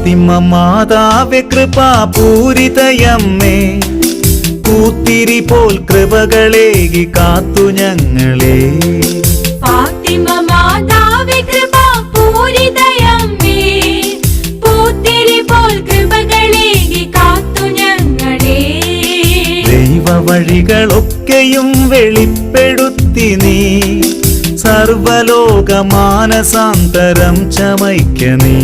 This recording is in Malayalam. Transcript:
ഫാത്തിമ മാതാവേ കൃപാപൂരിതയമ്മേ, പൂത്തിരി പോൽ കൃപകളേകി കാത്തു ഞങ്ങളെ. ഫാത്തിമ മാതാവേ കൃപാപൂരിതയമ്മേ, പൂത്തിരി പോൽ കൃപകളേകി കാത്തു ഞങ്ങളെ. ദൈവ വഴികളൊക്കെയും വെളിപ്പെടുത്തി നീ, സർവലോക മാനസാന്തരം ചമയ്ക്ക നീ.